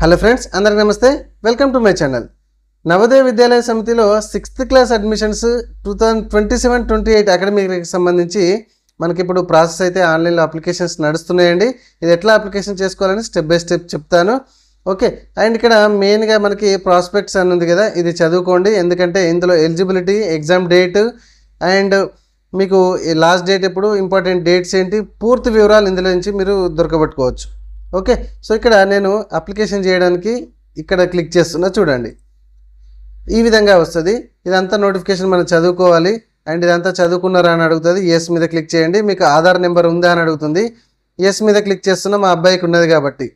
Hello friends, అందరికీ నమస్తే. Welcome to my channel. Navodaya Vidyalaya సమితిలో 6th క్లాస్ అడ్మిషన్స్ 2027-28 అకాడమిక్కి సంబంధించి మనకి ఇప్పుడు ప్రాసెస్ అయితే ఆన్లైన్లో అప్లికేషన్స్ నడుస్తున్నాయండి. ఇది ఎట్లా అప్లికేషన్ చేసుకోవాలని స్టెప్ బై స్టెప్ చెప్తాను. ఓకే, అండ్ ఇక్కడ మెయిన్గా మనకి ప్రాస్పెక్ట్స్ అని ఉంది కదా, ఇది చదువుకోండి. ఎందుకంటే ఇందులో ఎలిజిబిలిటీ, ఎగ్జామ్ డేట్ అండ్ మీకు లాస్ట్ డేట్ ఎప్పుడు, ఇంపార్టెంట్ డేట్స్ ఏంటి, పూర్తి వివరాలు ఇందులో నుంచి మీరు దొరకబెట్టుకోవచ్చు. ఓకే, సో ఇక్కడ నేను అప్లికేషన్ చేయడానికి ఇక్కడ క్లిక్ చేస్తున్నా, చూడండి ఈ విధంగా వస్తుంది. ఇదంతా నోటిఫికేషన్ మనం చదువుకోవాలి. అండ్ ఇదంతా చదువుకున్నారా అని అడుగుతుంది. ఎస్ మీద క్లిక్ చేయండి. మీకు ఆధార్ నెంబర్ ఉందా అని అడుగుతుంది. ఎస్ మీద క్లిక్ చేస్తున్నా, మా అబ్బాయికి ఉన్నది కాబట్టి.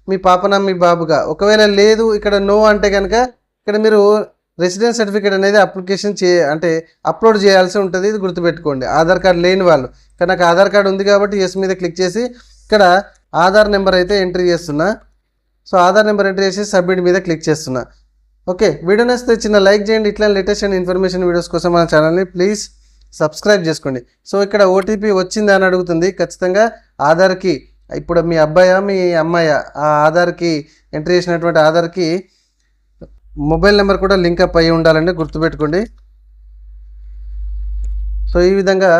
మీ పాపన మీ బాబుగా, ఒకవేళ లేదు ఇక్కడ నో అంటే కనుక ఇక్కడ మీరు రెసిడెన్స్ సర్టిఫికేట్ అనేది అప్లికేషన్ అంటే అప్లోడ్ చేయాల్సి ఉంటుంది. ఇది గుర్తుపెట్టుకోండి. ఆధార్ కార్డు లేని వాళ్ళు, కానీ నాకు ఆధార్ కార్డు ఉంది కాబట్టి ఎస్ మీద క్లిక్ చేసి ఇక్కడ ఆధార్ నెంబర్ అయితే ఎంట్రీ చేస్తున్నా. సో ఆధార్ నెంబర్ ఎంట్రీ చేసి సబ్మిట్ మీద క్లిక్ చేస్తున్నా. ఓకే, వీడియో నచ్చితే చిన్న లైక్ చేయండి. ఇట్లా లేటెస్ట్ అండ్ ఇన్ఫర్మేషన్ వీడియోస్ కోసం మన ఛానల్ని ప్లీజ్ సబ్స్క్రైబ్ చేసుకోండి. సో ఇక్కడ ఓటీపీ వచ్చిందా అని అడుగుతుంది. ఖచ్చితంగా ఆధార్కి, ఇప్పుడు మీ అబ్బాయా మీ అమ్మాయా, ఆ ఆధార్కి ఎంట్రీ చేసినటువంటి ఆధార్కి మొబైల్ నెంబర్ కూడా లింక్ అప్ అయ్యి ఉండాలండి, గుర్తుపెట్టుకోండి. సో ఈ విధంగా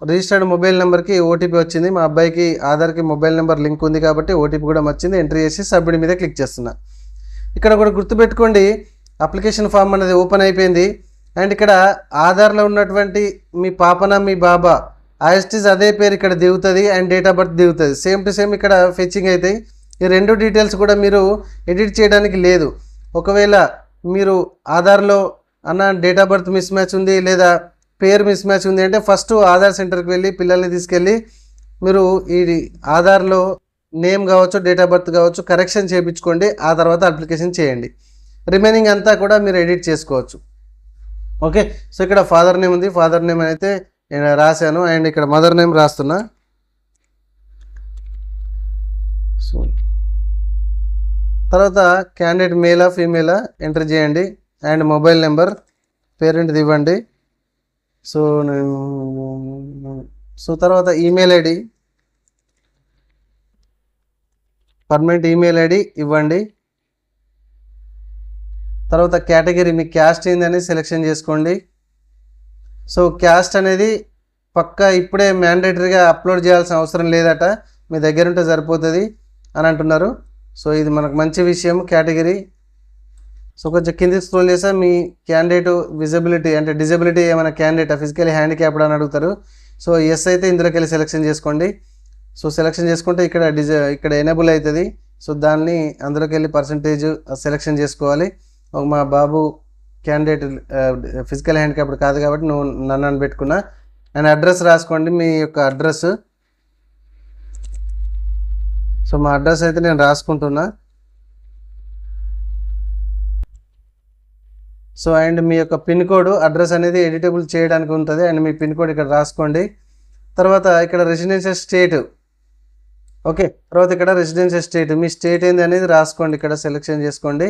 రిజిస్టర్డ్ మొబైల్ నెంబర్కి ఓటీపీ వచ్చింది. మా అబ్బాయికి ఆధార్కి మొబైల్ నెంబర్ లింక్ ఉంది కాబట్టి ఓటీపీ కూడా వచ్చింది. ఎంట్రీ చేసి సబ్మిట్ మీద క్లిక్ చేస్తున్నా. ఇక్కడ కూడా గుర్తుపెట్టుకోండి, అప్లికేషన్ ఫామ్ అనేది ఓపెన్ అయిపోయింది. అండ్ ఇక్కడ ఆధార్లో ఉన్నటువంటి మీ పాపన మీ బాబా ఐఎస్టీస్ అదే పేరు ఇక్కడ దిగుతుంది అండ్ డేట్ ఆఫ్ బర్త్ దిగుతుంది. సేమ్ టు సేమ్ ఇక్కడ ఫెచ్చింగ్ అవుతాయి. ఈ రెండు డీటెయిల్స్ కూడా మీరు ఎడిట్ చేయడానికి లేదు. ఒకవేళ మీరు ఆధార్లో అన్న date of birth miss match ఉంది లేదా పేరు మిస్ మ్యాచ్ ఉంది అంటే ఫస్ట్ ఆధార్ సెంటర్కి వెళ్ళి పిల్లల్ని తీసుకెళ్ళి మీరు ఈ ఆధార్లో నేమ్ కావచ్చు, డేట్ ఆఫ్ బర్త్ కావచ్చు, కరెక్షన్ చేయించుకోండి. ఆ తర్వాత అప్లికేషన్ చేయండి. రిమైనింగ్ అంతా కూడా మీరు ఎడిట్ చేసుకోవచ్చు. ఓకే, సో ఇక్కడ ఫాదర్ నేమ్ ఉంది, ఫాదర్ నేమ్ అయితే నేను రాశాను. అండ్ ఇక్కడ మదర్ నేమ్ రాస్తున్నా. సో తర్వాత క్యాండిడేట్ మేలా ఫీమేలా ఎంటర్ చేయండి. అండ్ మొబైల్ నెంబర్ పేరెంట్ది ఇవ్వండి. సో తర్వాత email ID, permanent email ID ఇవ్వండి. తర్వాత కేటగిరీ, మీ క్యాస్ట్ ఏందని సెలెక్షన్ చేసుకోండి. సో క్యాస్ట్ అనేది పక్కా ఇప్పుడే మ్యాండేటరీగా అప్లోడ్ చేయాల్సిన అవసరం లేదట, మీ దగ్గర ఉంటే సరిపోతుంది అని అంటున్నారు. సో ఇది మనకు మంచి విషయం. కేటగిరీ, సో కొంచెం కిందికి స్క్రోల్ చేసా, మీ క్యాండిడేట్ విజిబిలిటీ అంటే డిజబిలిటీ ఏమైనా క్యాండిడేట్ ఫిజికలీ హ్యాండిక్యాప్డ్ అని అడుగుతారు. సో ఎస్ అయితే ఇందులోకి వెళ్ళి సెలెక్షన్ చేసుకోండి. సో సెలెక్షన్ చేసుకుంటే ఇక్కడ ఎనేబుల్ అవుతుంది. సో దాన్ని అందులోకి వెళ్ళి పర్సంటేజ్ సెలెక్షన్ చేసుకోవాలి. మా బాబు క్యాండిడేట్ ఫిజికల్ హ్యాండిక్యాప్డ్ కాదు కాబట్టి నన్ను అని పెట్టుకున్నా. అండ్ అడ్రస్ రాసుకోండి, మీ యొక్క అడ్రస్. సో మా అడ్రస్ అయితే నేను రాసుకుంటున్నా. సో అండ్ మీ యొక్క పిన్ కోడ్, అడ్రస్ అనేది ఎడిటబుల్ చేయడానికి ఉంటుంది. అండ్ మీ పిన్ కోడ్ ఇక్కడ రాసుకోండి. తర్వాత ఇక్కడ రెసిడెన్షియల్ స్టేట్. ఓకే, తర్వాత ఇక్కడ రెసిడెన్షియల్ స్టేట్, మీ స్టేట్ ఏంది అనేది రాసుకోండి, ఇక్కడ సెలెక్షన్ చేసుకోండి.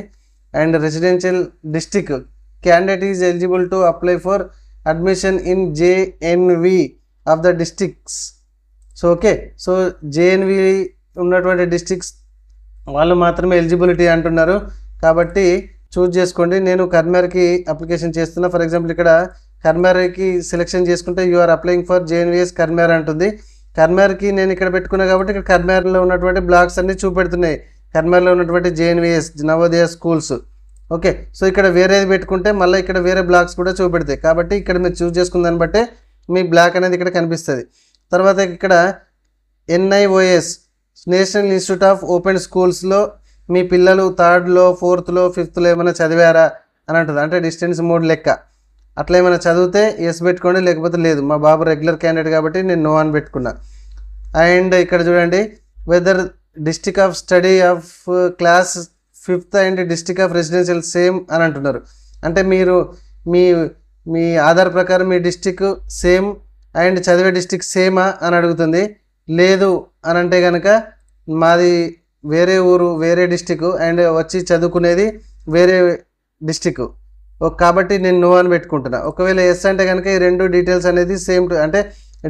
And residential district, candidate is eligible to apply for admission in JNV of the districts. So okay, so JNV ఉన్నటువంటి డిస్ట్రిక్ట్స్ వాళ్ళు మాత్రమే ఎలిజిబిలిటీ అంటున్నారు కాబట్టి చూజ్ చేసుకోండి. నేను కర్మేర్కి అప్లికేషన్ చేస్తున్నా. ఫర్ ఎగ్జాంపుల్ ఇక్కడ కర్మేర్కి సెలెక్షన్ చేసుకుంటే యు ఆర్ అప్లయింగ్ ఫర్ జేఎన్విఎస్ కర్మేర్ అంటుంది. కర్మేర్కి నేను ఇక్కడ పెట్టుకున్నా కాబట్టి ఇక్కడ కర్మేర్లో ఉన్నటువంటి బ్లాక్స్ అన్ని చూపెడుతున్నాయి. కర్మేర్లో ఉన్నటువంటి జేఎన్విఎస్ నవోదయ స్కూల్స్. ఓకే, సో ఇక్కడ వేరేది పెట్టుకుంటే మళ్ళీ ఇక్కడ వేరే బ్లాక్స్ కూడా చూపెడతాయి కాబట్టి ఇక్కడ మీరు చూజ్ చేసుకున్న దాన్ని బట్టే మీ బ్లాక్ అనేది ఇక్కడ కనిపిస్తుంది. తర్వాత ఇక్కడ NIOS national institute of open స్కూల్స్లో మీ పిల్లలు 3rd, 4th, 5th ఏమైనా చదివారా అని అంటుంది. అంటే డిస్టెన్స్ మోడ్ లెక్క అట్లా ఏమైనా చదివితే ఎస్ పెట్టుకోండి, లేకపోతే లేదు. మా బాబు రెగ్యులర్ క్యాండిడేట్ కాబట్టి నేను నో అని పెట్టుకున్నా. అండ్ ఇక్కడ చూడండి, whether district of study of class 5th and district of residential same అని అంటున్నారు. అంటే మీరు మీ ఆధార్ ప్రకారం మీ డిస్ట్రిక్ట్ సేమ్ అండ్ చదివే డిస్ట్రిక్ట్ సేమా అని అడుగుతుంది. లేదు అని అంటే కనుక మాది వేరే ఊరు, వేరే డిస్టిక్ అండ్ వచ్చి చదువుకునేది వేరే డిస్టిక్ కాబట్టి నేను నో అని పెట్టుకుంటున్నా. ఒకవేళ ఎస్ అంటే కనుక ఈ రెండు డీటెయిల్స్ అనేది సేమ్ అంటే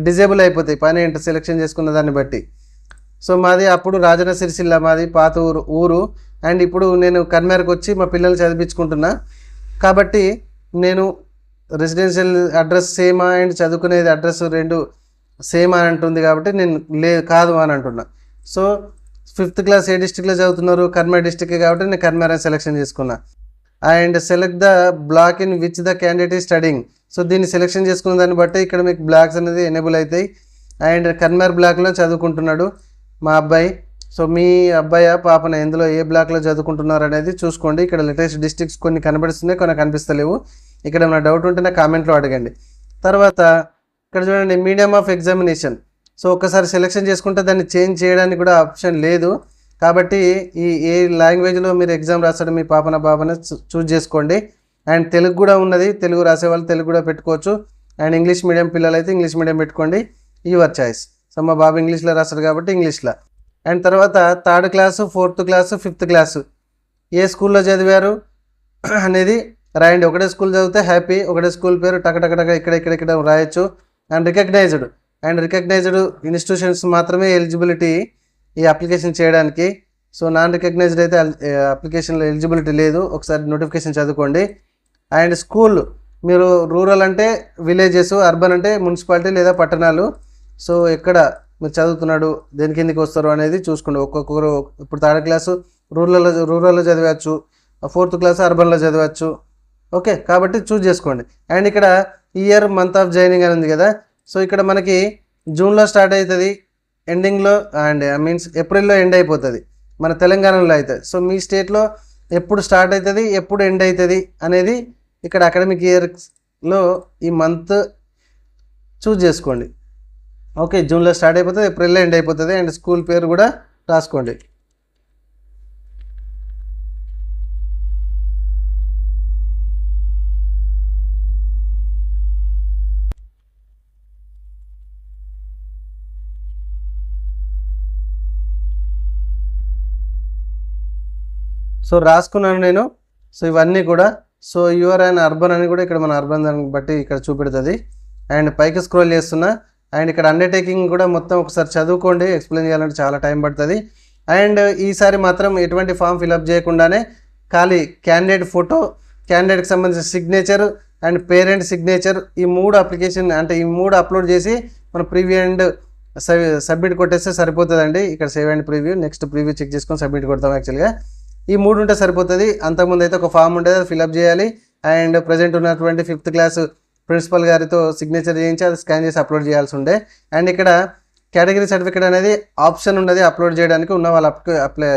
డిజేబుల్ అయిపోతాయి పని సెలెక్షన్ చేసుకున్న దాన్ని బట్టి. సో మాది అప్పుడు రాజన్న సిరిసిల్ల మాది పాత ఊరు అండ్ ఇప్పుడు నేను కన్మేరకు వచ్చి మా పిల్లల్ని చదివించుకుంటున్నా. కాబట్టి నేను రెసిడెన్షియల్ అడ్రస్ సేమా అండ్ చదువుకునేది అడ్రస్ రెండు సేమ్ అని అంటుంది కాబట్టి నేను కాదు అని అంటున్నా. సో 5th క్లాస్ ఏ డిస్ట్రిక్ట్లో చదువుతున్నారు? కన్మేర్ డిస్ట్రిక్ట్ కాబట్టి నేను కన్మేర్ అని సెలెక్షన్ చేసుకున్నా. And select the block in which the candidate is studying. So దీన్ని సెలెక్షన్ చేసుకున్న దాన్ని బట్టి ఇక్కడ మీకు బ్లాక్స్ అనేది ఎనేబుల్ అవుతాయి. అండ్ కన్మేర్ బ్లాక్లో చదువుకుంటున్నాడు మా అబ్బాయి. సో మీ అబ్బాయి పాపన ఎందులో ఏ బ్లాక్లో చదువుకుంటున్నారు అనేది చూసుకోండి. ఇక్కడ లేటెస్ట్ డిస్ట్రిక్ట్స్ కొన్ని కనబడుతున్నాయి, కొన్ని కనిపిస్తలేవు. ఇక్కడ ఏమైనా డౌట్ ఉంటే నా కామెంట్లో అడగండి. తర్వాత ఇక్కడ చూడండి మీడియం ఆఫ్ ఎగ్జామినేషన్. సో ఒక్కసారి సెలెక్షన్ చేసుకుంటే దాన్ని చేంజ్ చేయడానికి కూడా ఆప్షన్ లేదు. కాబట్టి ఏ లాంగ్వేజ్లో మీరు ఎగ్జామ్ రాస్తాడో మీ పాపన బాబన చూజ్ చేసుకోండి. అండ్ తెలుగు కూడా ఉన్నది, తెలుగు రాసే వాళ్ళు తెలుగు కూడా పెట్టుకోవచ్చు. అండ్ ఇంగ్లీష్ మీడియం పిల్లలు అయితే ఇంగ్లీష్ మీడియం పెట్టుకోండి, యువర్ చాయిస్. సో మా బాబు ఇంగ్లీష్లో రాస్తాడు కాబట్టి ఇంగ్లీష్లో. అండ్ తర్వాత 3rd class 4th class 5th class ఏ స్కూల్లో చదివారు అనేది రాయండి. ఒకటే స్కూల్ చదివితే హ్యాపీ, ఒకటే స్కూల్ పేరు టకటకటక ఇక్కడ రాయొచ్చు. అండ్ రికగ్నైజ్డ్ ఇన్స్టిట్యూషన్స్ మాత్రమే ఎలిజిబిలిటీ ఈ అప్లికేషన్ చేయడానికి. సో నాన్ రికగ్నైజ్డ్ అయితే అప్లికేషన్లో ఎలిజిబిలిటీ లేదు, ఒకసారి నోటిఫికేషన్ చదువుకోండి. అండ్ స్కూల్ మీరు రూరల్ అంటే విలేజెస్, అర్బన్ అంటే మున్సిపాలిటీ లేదా పట్టణాలు. సో ఎక్కడ మీరు చదువుతున్నాడు, దేని కిందకి వస్తారు అనేది చూసుకోండి. ఒక్కొక్కరు ఇప్పుడు 3rd క్లాసు రూరల్లో చదివచ్చు, 4th క్లాసు అర్బన్లో చదవచ్చు. ఓకే, కాబట్టి చూజ్ చేసుకోండి. అండ్ ఇక్కడ ఇయర్ మంత్ ఆఫ్ జాయినింగ్ అని ఉంది కదా. సో ఇక్కడ మనకి జూన్లో స్టార్ట్ అవుతుంది, ఎండింగ్లో అండ్ మీన్స్ ఏప్రిల్లో ఎండ్ అయిపోతుంది మన తెలంగాణలో అయితే. సో మీ స్టేట్లో ఎప్పుడు స్టార్ట్ అవుతుంది, ఎప్పుడు ఎండ్ అవుతుంది అనేది ఇక్కడ అకాడమిక్ ఇయర్లో ఈ మంత్ చూజ్ చేసుకోండి. ఓకే, జూన్లో స్టార్ట్ అయిపోతుంది, ఏప్రిల్లో ఎండ్ అయిపోతుంది. అండ్ స్కూల్ పేరు కూడా రాసుకోండి. సో రాసుకున్నాను నేను. సో ఇవన్నీ కూడా సో యువర్ అండ్ అర్బన్ అని కూడా ఇక్కడ మన అర్బన్ దాన్ని బట్టి ఇక్కడ చూపెడుతుంది. అండ్ పైకి స్క్రోల్ చేస్తున్నా. అండ్ ఇక్కడ అండర్టేకింగ్ కూడా మొత్తం ఒకసారి చదువుకోండి, ఎక్స్ప్లెయిన్ చేయాలంటే చాలా టైం పడుతుంది. అండ్ ఈసారి మాత్రం ఎటువంటి ఫామ్ ఫిలప్ చేయకుండానే ఖాళీ క్యాండిడేట్ ఫోటో, క్యాండిడేట్కి సంబంధించిన సిగ్నేచర్ అండ్ పేరెంట్ సిగ్నేచర్ ఈ 3 అప్లికేషన్ అంటే ఈ 3 అప్లోడ్ చేసి మన ప్రివ్యూ అండ్ సబ్మిట్ కొట్టేస్తే సరిపోతుందండి. ఇక్కడ save and preview, next preview check చేసుకొని సబ్మిట్ కొడతాం. యాక్చువల్గా ఈ 3 ఉంటే సరిపోతుంది. అంతకుముందు అయితే ఒక ఫామ్ ఉంటుంది, అది ఫిలప్ చేయాలి. అండ్ ప్రజెంట్ ఉన్నటువంటి 5th క్లాస్ ప్రిన్సిపల్ గారితో సిగ్నేచర్ చేయించి అది స్కాన్ చేసి అప్లోడ్ చేయాల్సి ఉండే. అండ్ ఇక్కడ కేటగిరీ సర్టిఫికేట్ అనేది ఆప్షన్ ఉన్నది అప్లోడ్ చేయడానికి, ఉన్న వాళ్ళు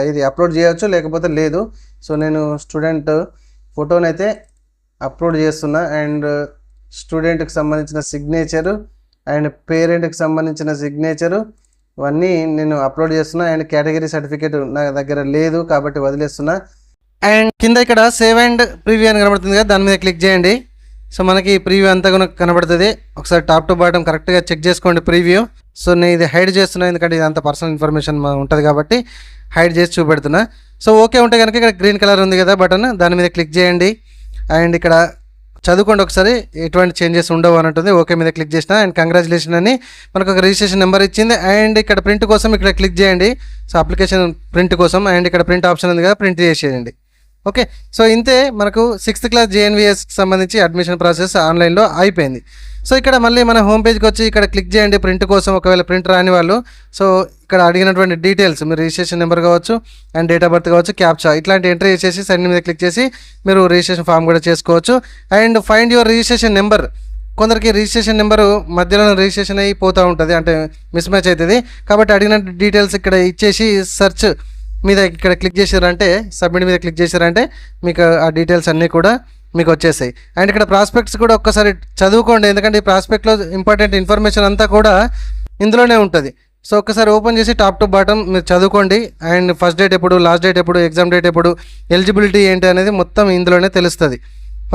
ఇది అప్లోడ్ చేయవచ్చు, లేకపోతే లేదు. సో నేను స్టూడెంట్ ఫోటోని అయితే అప్లోడ్ చేస్తున్నా. అండ్ స్టూడెంట్కి సంబంధించిన సిగ్నేచరు అండ్ పేరెంట్కి సంబంధించిన సిగ్నేచరు ఇవన్నీ నేను అప్లోడ్ చేస్తున్నా. అండ్ కేటగిరీ సర్టిఫికేట్ నా దగ్గర లేదు కాబట్టి వదిలేస్తున్నా. అండ్ కింద ఇక్కడ సేవ్ అండ్ ప్రివ్యూ అని కనబడుతుంది కదా, దాని మీద క్లిక్ చేయండి. సో మనకి ప్రివ్యూ అంతా కూడా కనబడుతుంది. ఒకసారి టాప్ టు బాటమ్ కరెక్ట్గా చెక్ చేసుకోండి ప్రివ్యూ. సో నేను ఇది హైడ్ చేస్తున్నా, ఎందుకంటే ఇది అంత పర్సనల్ ఇన్ఫర్మేషన్ ఉంటుంది కాబట్టి హైడ్ చేసి చూపెడుతున్నా. సో ఓకే ఉంటే కనుక ఇక్కడ గ్రీన్ కలర్ ఉంది కదా బటన్, దాని మీద క్లిక్ చేయండి. అండ్ ఇక్కడ చదువుకోండి ఒకసారి, ఎటువంటి చేంజెస్ ఉండవు అని ఉంటుంది. ఓకే మీద క్లిక్ చేసిన. అండ్ కంగ్రాచులేషన్ అని మనకు ఒక రిజిస్ట్రేషన్ నెంబర్ ఇచ్చింది. అండ్ ఇక్కడ ప్రింట్ కోసం ఇక్కడ క్లిక్ చేయండి. సో అప్లికేషన్ ప్రింట్ కోసం. అండ్ ఇక్కడ ప్రింట్ ఆప్షన్ ఉంది కదా, ప్రింట్ చేసేయండి. ఓకే, సో ఇంతే మనకు 6th క్లాస్ JNVSకి సంబంధించి అడ్మిషన్ ప్రాసెస్ ఆన్లైన్లో అయిపోయింది. సో ఇక్కడ మళ్ళీ మన హోమ్ పేజ్కి వచ్చి ఇక్కడ క్లిక్ చేయండి ప్రింట్ కోసం. ఒకవేళ ప్రింట్ రాని వాళ్ళు సో ఇక్కడ అడిగినటువంటి డీటెయిల్స్ మీరు రిజిస్ట్రేషన్ నెంబర్ కావచ్చు అండ్ డేట్ ఆఫ్ బర్త్ కావచ్చు, క్యాప్చా ఇట్లాంటి ఎంట్రీ చేసేసి సైన్ మీద క్లిక్ చేసి మీరు రిజిస్ట్రేషన్ ఫామ్ కూడా చేసుకోవచ్చు. And find your registration number. కొందరికి రిజిస్ట్రేషన్ నెంబరు మధ్యలో రిజిస్ట్రేషన్ అయిపోతూ ఉంటుంది, అంటే మిస్ మ్యాచ్ అవుతుంది. కాబట్టి అడిగిన డీటెయిల్స్ ఇక్కడ ఇచ్చేసి సెర్చ్ మీద ఇక్కడ క్లిక్ చేశారంటే, సబ్మిట్ మీద క్లిక్ చేశారంటే మీకు ఆ డీటెయిల్స్ అన్నీ కూడా మీకు వచ్చేసాయి. అండ్ ఇక్కడ ప్రాస్పెక్ట్స్ కూడా ఒక్కసారి చదువుకోండి, ఎందుకంటే ఈ ప్రాస్పెక్ట్లో ఇంపార్టెంట్ ఇన్ఫర్మేషన్ అంతా కూడా ఇందులోనే ఉంటుంది. సో ఒక్కసారి ఓపెన్ చేసి టాప్ టు బాటమ్ మీరు చదువుకోండి. అండ్ ఫస్ట్ డేట్ ఎప్పుడు, లాస్ట్ డేట్ ఎప్పుడు, ఎగ్జామ్ డేట్ ఎప్పుడు, ఎలిజిబిలిటీ ఏంటి అనేది మొత్తం ఇందులోనే తెలుస్తుంది.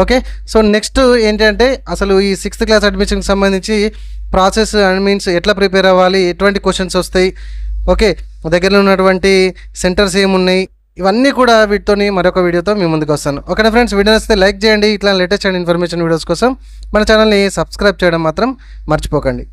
ఓకే, సో నెక్స్ట్ ఏంటంటే అసలు ఈ 6th క్లాస్ అడ్మిషన్కి సంబంధించి ప్రాసెస్ అండ్ మీన్స్ ఎట్లా ప్రిపేర్ అవ్వాలి, ఎటువంటి క్వశ్చన్స్ వస్తాయి, ఓకే దగ్గరలో ఉన్నటువంటి సెంటర్స్ ఏమున్నాయి, ఇవన్నీ కూడా వీటితోని మరొక వీడియోతో మీ ముందుకు వస్తాను. ఓకే ఫ్రెండ్స్, వీడియో నచ్చితే లైక్ చేయండి. ఇట్లా లేటెస్ట్ అండ్ ఇన్ఫర్మేషన్ వీడియోస్ కోసం మన ఛానల్ని సబ్స్క్రైబ్ చేయడం మాత్రం మర్చిపోకండి.